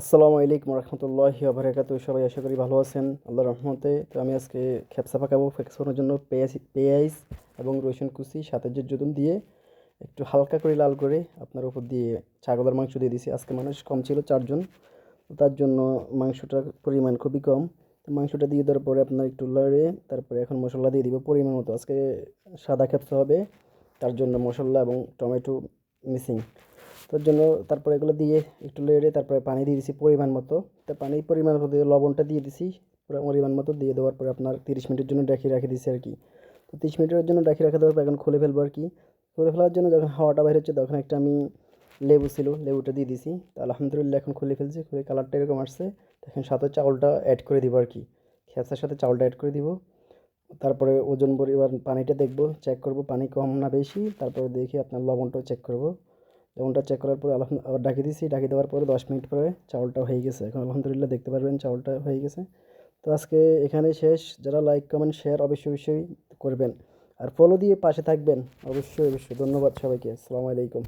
আসসালামু আলাইকুম রহমতুল্লাহি বারাকাতুহু। সবাই আশা করি ভালো আছেন আল্লাহর রহমতে। তো আমি আজকে খেপসা পাকাবো। খেপসানোর জন্য পেঁয়াজ এবং রসুন কুচি সাথে জুদুম দিয়ে একটু হালকা করে লাল করে আপনার উপর দিয়ে ছাগলের মাংস দিয়ে দিছি। আজকে মানুষ কম ছিল, 4 জন। তো তার জন্য মাংসটার পরিমাণ খুবই কম। তো মাংসটা দিয়ে দেওয়ার পরে আপনার একটু লড়ে তারপরে এখন মশলা দিয়ে দিব পরিমাণ মতো। আজকে সাদা খেপসা হবে, তার জন্য মশলা এবং টমেটো মিসিং। তার জন্য তারপরে এগুলো দিয়ে একটু নেড়ে তারপরে পানি দিয়ে দিছি পরিমাণ মতো। তো পানির পরিমাণ মতো দিয়ে লবণটা দিয়ে দিছি পুরো পরিমাণ মতো দিয়ে দেওয়ার পরে আপনার 30 মিনিটের জন্য রেখে দিছি আর কি। তো 30 মিনিটের জন্য রেখে দেওয়ার পর এখন খুলে ফেলবো আর কি। খুলে ফেলার জন্য যখন হাওয়াটা বাইরে হচ্ছে তখন একটা আমি লেবু ছিল, লেবুটা দিয়ে দিছি। তো আলহামদুলিল্লাহ এখন খুলে ফেলছি। খুলে কালারটা এরকম আসছে। এখন সাথে চাউলটা অ্যাড করে দিব আর কি। খেসার সাথে চাউলটা অ্যাড করে দিব। তারপরে ওজন পরিমাণ পানিটা দেখবো, চেক করব পানি কম না বেশি। তারপরে দেখি আপনার লবণটাও চেক করব। লবণটা চেক করার পরে আবার ঢাকি দিছি। ঢাকি দেওয়ার পরে 10 মিনিট পরে চাউলটা হয়ে গেছে। এখন আলহামদুলিল্লাহ দেখতে পারবেন চাউলটা হয়ে গেছে। তো আজকে এখানেই শেষ। যারা লাইক কমেন্ট শেয়ার অবশ্যই করবেন, আর ফলো দিয়ে পাশে থাকবেন। অবশ্যই ধন্যবাদ সবাইকে। আসসালামু আলাইকুম।